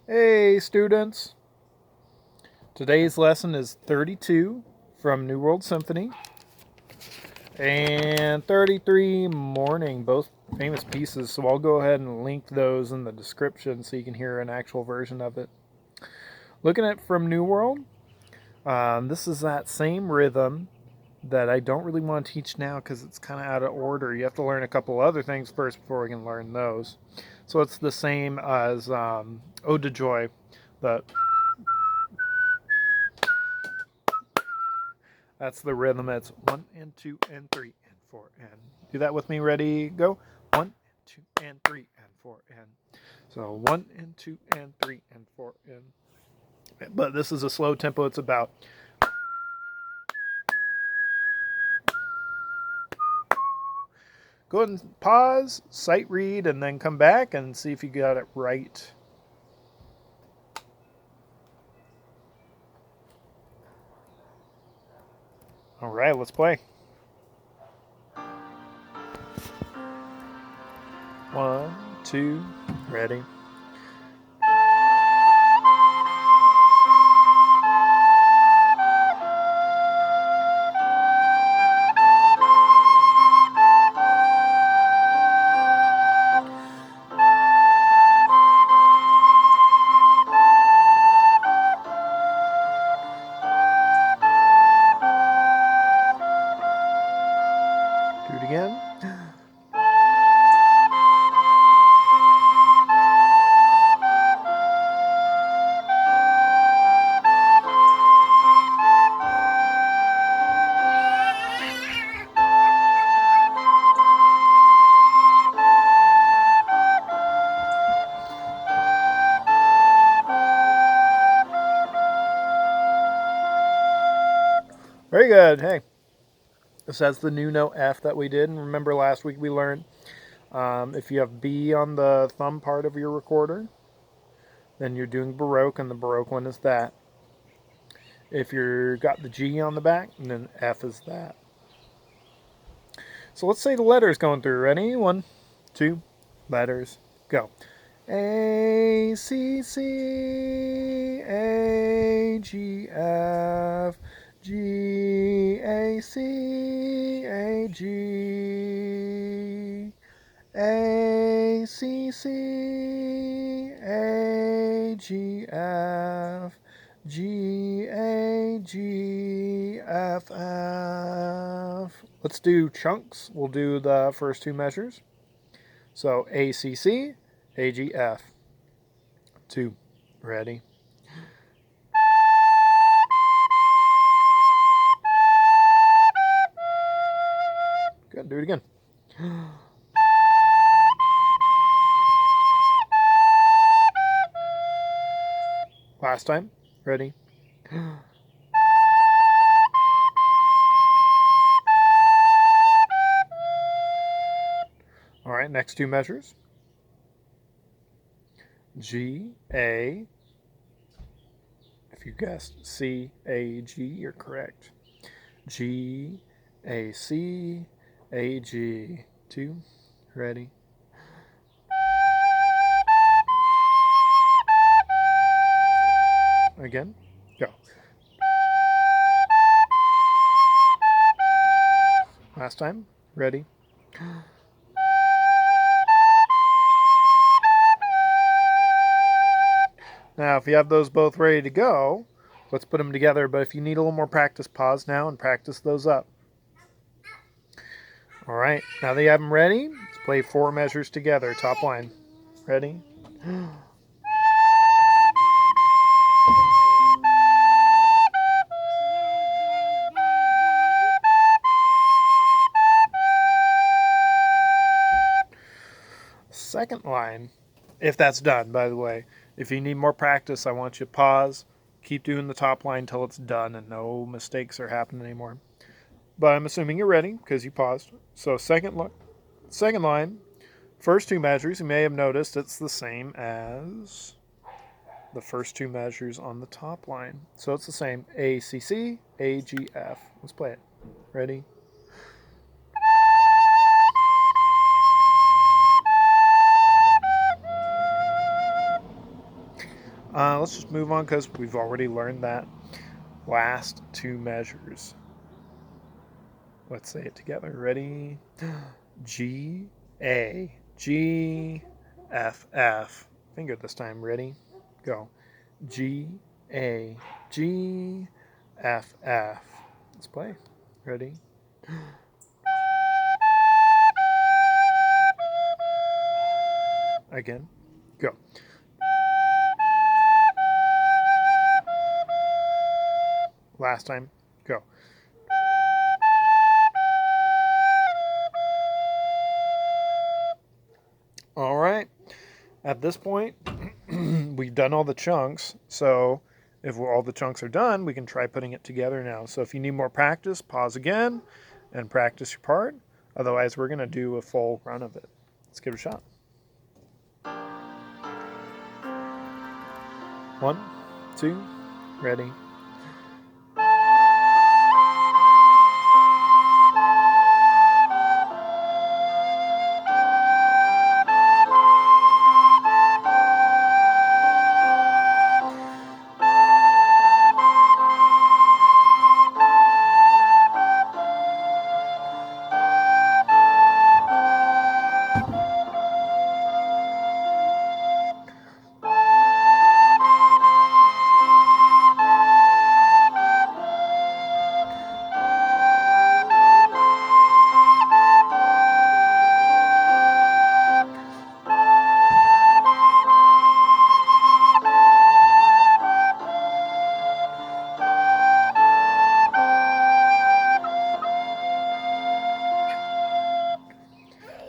Hey students, today's lesson is 32 from New World Symphony and 33 Mourning, both famous pieces, so I'll go ahead and link those in the description so you can hear an actual version of it. Looking at from New World, this is that same rhythm that I don't really want to teach now because it's kind of out of order. You have to learn a couple other things first before we can learn those. So it's the same as Ode to Joy, the That's the rhythm. It's 1 and 2 and 3 and 4 and do that with me. Ready? Go. 1 and 2 and 3 and 4 and so 1 and 2 and 3 and 4 and. But this is a slow tempo. It's about. Go ahead and pause, sight read, and then come back and see if you got it right. All right, let's play. 1, 2, ready. Do it again. Very good. Hey, this has the new note F that we did. And remember last week we learned if you have B on the thumb part of your recorder, then you're doing Baroque, and the Baroque one is that. If you've got the G on the back, then F is that. So let's say the letters going through. Ready? 1, 2, letters, go. A, C, C, A, G, F, G, A, C, A, G, A, C, C, A, G, F, G, A, G, F, F. Let's do chunks. We'll do the first two measures. So A, C, C, A, G, F. 2. Ready? Good. Do it again. Last time. Ready? All right, next two measures. G, A. If you guessed C, A, G, you're correct. G, A, C, A, G. 2. Ready? Again. Go. Last time. Ready? Now, if you have those both ready to go, let's put them together. But if you need a little more practice, pause now and practice those up. All right, now that you have them ready, let's play 4 measures together. Top line. Ready? Second line, if that's done, by the way. If you need more practice, I want you to pause, keep doing the top line until it's done and no mistakes are happening anymore. But I'm assuming you're ready because you paused. So second line, first two measures, you may have noticed it's the same as the first two measures on the top line. So it's the same, A, C, C, A, G, F. Let's play it. Ready? Let's just move on because we've already learned that last two measures. Let's say it together. Ready? G, A, G, F, F. Finger this time. Ready? Go. G, A, G, F, F. Let's play. Ready? Again. Go. Last time. Go. All right. At this point, we've done all the chunks. So if all the chunks are done, we can try putting it together now. So if you need more practice, pause again and practice your part. Otherwise, we're going to do a full run of it. Let's give it a shot. 1, 2, ready.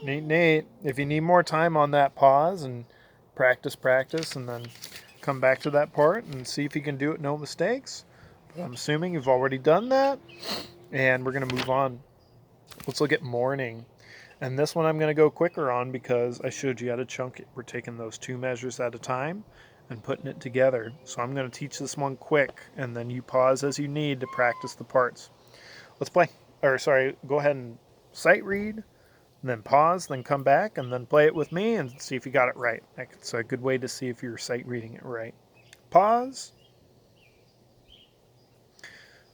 Neat. If you need more time on that, pause and practice, and then come back to that part and see if you can do it no mistakes. But I'm assuming you've already done that, and we're going to move on. Let's look at Mourning. And this one I'm going to go quicker on because I showed you how to chunk it. We're taking those two measures at a time and putting it together. So I'm going to teach this one quick, and then you pause as you need to practice the parts. Let's play. Go ahead and sight read. And then pause, then come back, and then play it with me and see if you got it right. It's a good way to see if you're sight reading it right. Pause.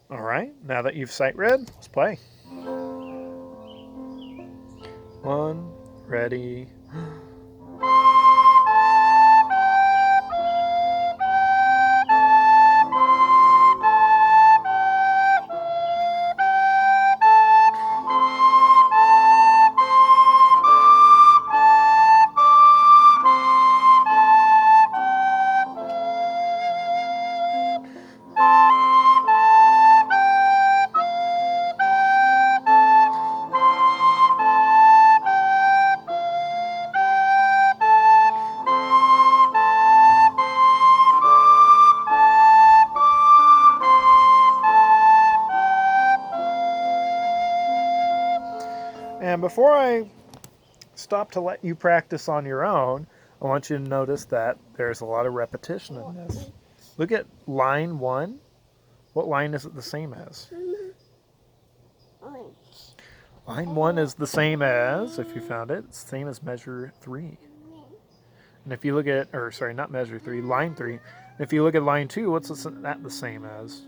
All right, now that you've sight read, let's play. 1, ready. And before I stop to let you practice on your own, I want you to notice that there's a lot of repetition in this. Look at line 1. What line is it the same as? Line 1 is the same as, if you found it, it's the same as measure 3. And if you look at, not measure 3, line 3. And if you look at line 2, what's that the same as?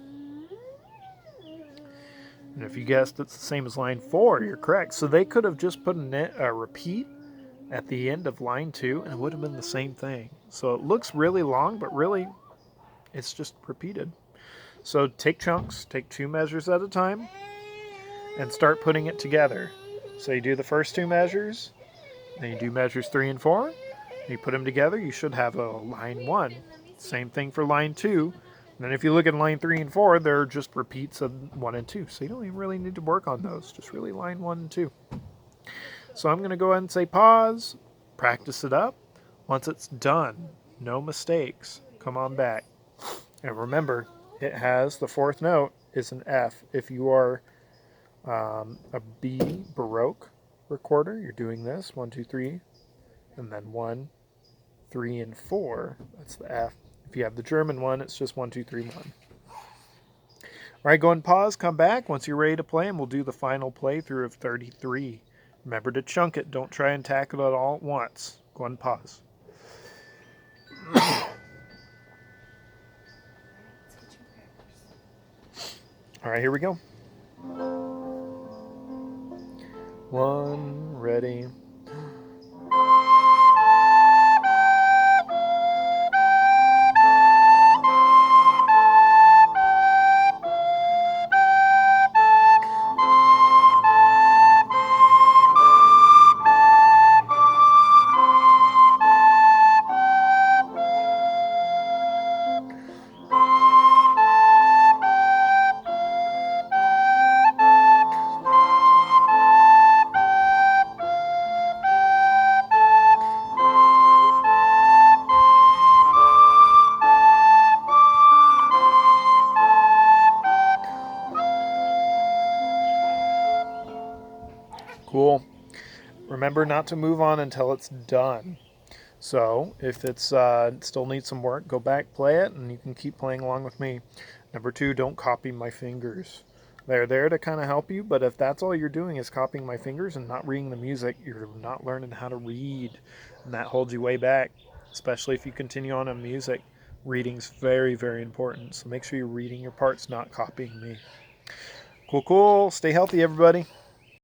And if you guessed it's the same as line 4, you're correct. So they could have just put a repeat at the end of line 2 and it would have been the same thing. So it looks really long, but really it's just repeated. So take chunks, take 2 measures at a time, and start putting it together. So you do the first 2 measures, then you do measures 3 and 4, and you put them together, you should have a line 1. Same thing for line 2. And then if you look at line 3 and 4, they're just repeats of 1 and 2. So you don't even really need to work on those, just really line 1 and 2. So I'm going to go ahead and say pause, practice it up. Once it's done, no mistakes, come on back. And remember, it has the 4th note is an F. If you are a B Baroque recorder, you're doing this 1, 2, 3, and then 1, 3, and 4. That's the F. If you have the German one, it's just 1, 2, 3, 1. All right, go and pause, come back once you're ready to play, and we'll do the final playthrough of 33. Remember to chunk it. Don't try and tackle it all at once. Go and pause. All right, here we go. 1, ready. Cool. Remember not to move on until it's done. So if it's it still needs some work, go back, play it, and you can keep playing along with me. Number 2, don't copy my fingers. They're there to kind of help you, but if that's all you're doing is copying my fingers and not reading the music, you're not learning how to read, and that holds you way back, especially if you continue on in music. Reading's very, very important, so make sure you're reading your parts, not copying me. Cool, cool. Stay healthy, everybody.